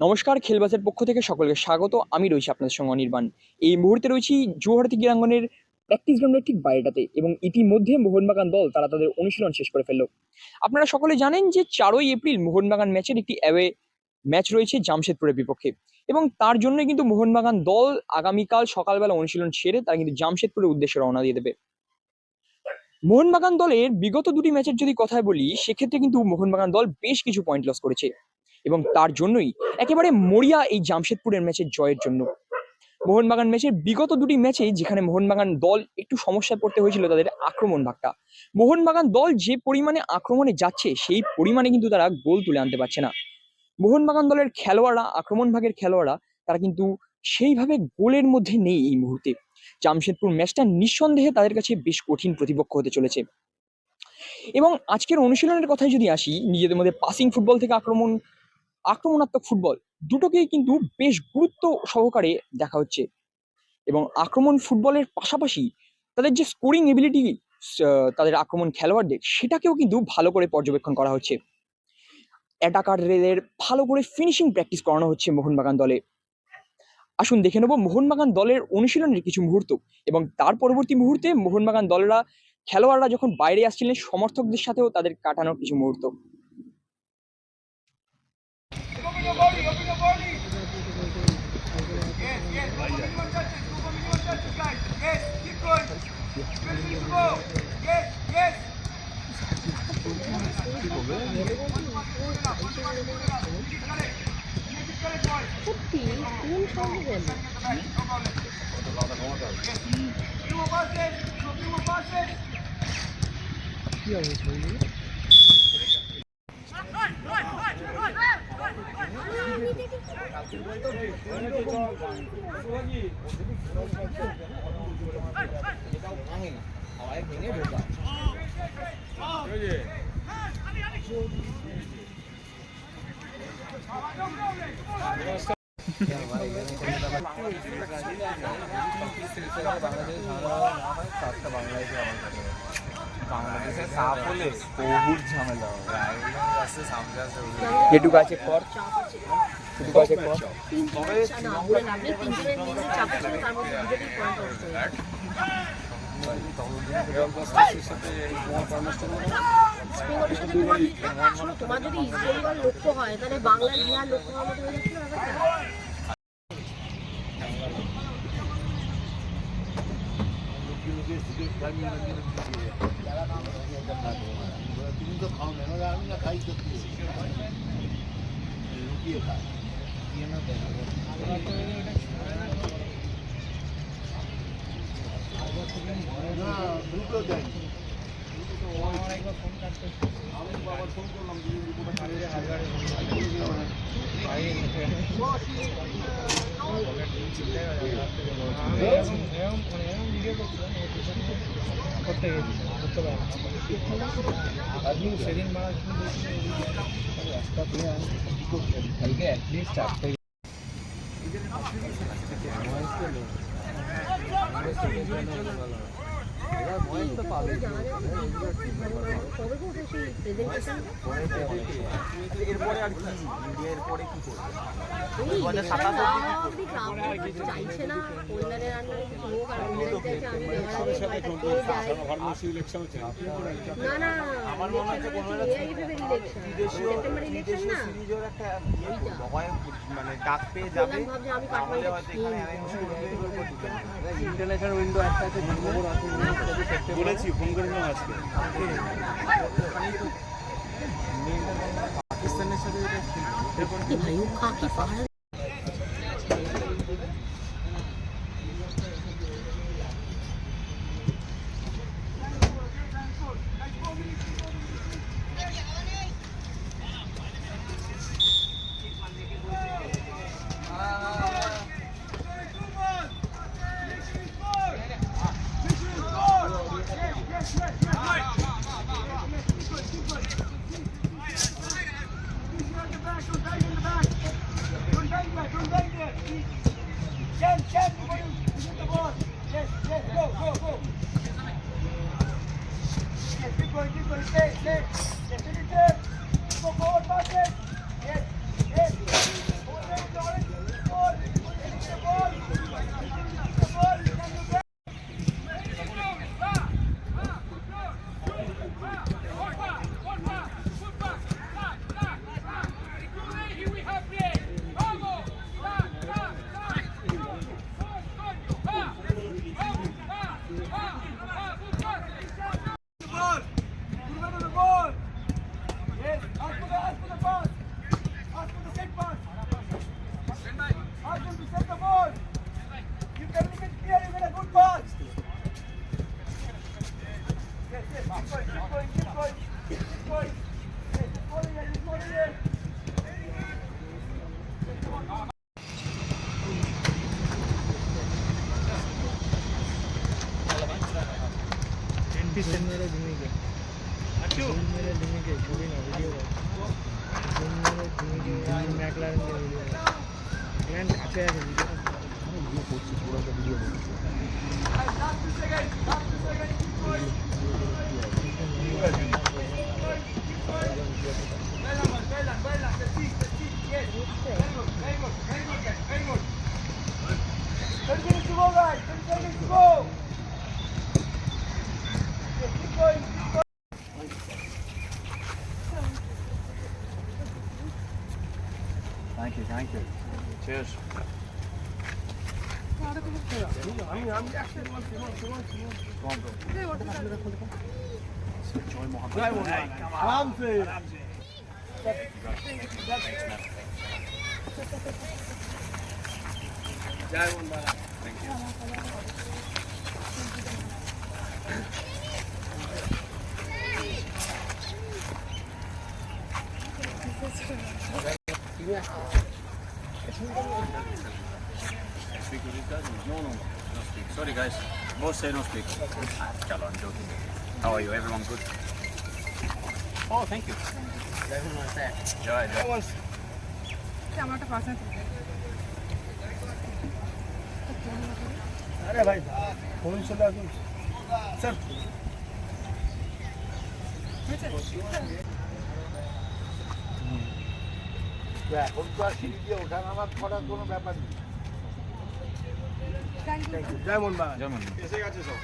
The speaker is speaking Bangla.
নমস্কার, খেলবাজের পক্ষ থেকে সকলকে স্বাগত। আমি রয়েছি আপনাদের সঙ্গে অনির্বাণ। এই মুহূর্তে রয়েছি জোহরাতি ক্রীড়াঙ্গনের প্র্যাকটিস গ্রাউন্ডের ঠিক বাইরেটাতে, এবং ইতিমধ্যে মোহনবাগান দল তারা তাদের অনুশীলন শেষ করে ফেললো। আপনারা সকলে জানেন যে 4ই এপ্রিল মোহনবাগান ম্যাচের একটি অ্যাওয়ে ম্যাচ রয়েছে জামশেদপুরের বিপক্ষে, এবং তার জন্যই কিন্তু মোহনবাগান দল আগামীকাল সকালবেলা অনুশীলন সেরে তারা কিন্তু জামশেদপুরের উদ্দেশ্যে রওনা দিয়ে দেবে। মোহনবাগান দলের বিগত দুটি ম্যাচের যদি কথায় বলি, সেক্ষেত্রে কিন্তু মোহনবাগান দল বেশ কিছু পয়েন্ট লস করেছে, এবং তার জন্যই একেবারে মরিয়া এই জামশেদপুরের ম্যাচের জয়ের জন্য। মোহনবাগান ম্যাচের বিগত দুটি ম্যাচে যেখানে মোহনবাগান দল একটু সমস্যায় পড়তে হয়েছিল তাদের আক্রমণ ভাগটা, মোহনবাগান দল যে পরিমাণে আক্রমণে যাচ্ছে সেই পরিমাণে কিন্তু তারা গোল তুলে আনতে পারছে না। মোহনবাগান দলের খেলোয়াড়রা, আক্রমণ ভাগের খেলোয়াড়রা, তারা কিন্তু সেইভাবে গোলের মধ্যে নেই এই মুহূর্তে। জামশেদপুর ম্যাচটা নিঃসন্দেহে তাদের কাছে বেশ কঠিন প্রতিপক্ষ হতে চলেছে। এবং আজকের অনুশীলনের কথায় যদি আসি, নিজেদের মধ্যে পাসিং ফুটবল থেকে আক্রমণাত্মক ফুটবল দুটোকেই কিন্তু বেশ গুরুত্ব সহকারে দেখা হচ্ছে, এবং আক্রমণ ফুটবলের পাশাপাশি তাদের যে স্কোরিং এবিলিটি, তাদের আক্রমণ খেলোয়াড়দের, সেটাকেও কিন্তু ভালো করে পর্যবেক্ষণ করা হচ্ছে। অ্যাটাকারদের ভালো করে ফিনিশিং প্র্যাকটিস করানো হচ্ছে মোহনবাগান দলে। আসুন দেখে নেব মোহনবাগান দলের অনুশীলনের কিছু মুহূর্ত, এবং তার পরবর্তী মুহূর্তে মোহনবাগান দলেরা খেলোয়াড়রা যখন বাইরে আসছিলেন সমর্থকদের সাথেও তাদের কাটানোর কিছু মুহূর্ত। বাংলাদেশে সাফ হলে বহুত ঝামেলা হবে। যেটুকু আছে কর, যেটুকু আছে কর। তোমার যদি ইসরায়েল লক্ষ্য হয় তাহলে বাংলার বিহার লক্ষ্য হওয়ার মতো হয়ে যাচ্ছিল ব্যাপারটা। তুমি তো খাও না, আমি না খাই তো লুকিয়ে খাই। না দুটো দেয়, আমি বাবার ফোন করলাম, সেদিন কালকে অ্যাটলিস্ট 4টে এরপরে আর কি ইন্ডিয়ার পরে কি করবে? চাইছে না পরিবারের আন্ডারে কিছু হোক, আর না না আমার মনে হচ্ছে কোনো সিরিজের একটা হয়, মানে ডাক পেয়ে যাবে, তাহলে হয়তো এখানে ইন্টারন্যাশনাল উইন্ডো একটা আছে, বলেছি, ফোন করেছিলাম আজকে। পাকিস্তানের সাথে ভাই ও খাকি পাহাড় set the ball. You communicate clear, you get a good pass. Yes, yes, keep going, keep going, keep going, keep going. Yes, just follow here, just follow here. Last 2 seconds, keep going. Well done, well done, the seat, yes. Very good, very good, very good, guys, very good. 30 seconds to go, guys, 30 seconds to go. Yes, keep going, keep going. Thank you, thank you. Cheers. आराम से No speak. Sorry guys. Both say no speak. Chalo, I'm joking. How are you? Everyone good? Oh, thank you. Joy, joy. अरे भाई फोन चला सर এখন তো আর সিঁড়ি দিয়ে ওঠা নামা করার কোনো ব্যাপার নেই। জয় মোহন বাগান German. এসে গেছে সব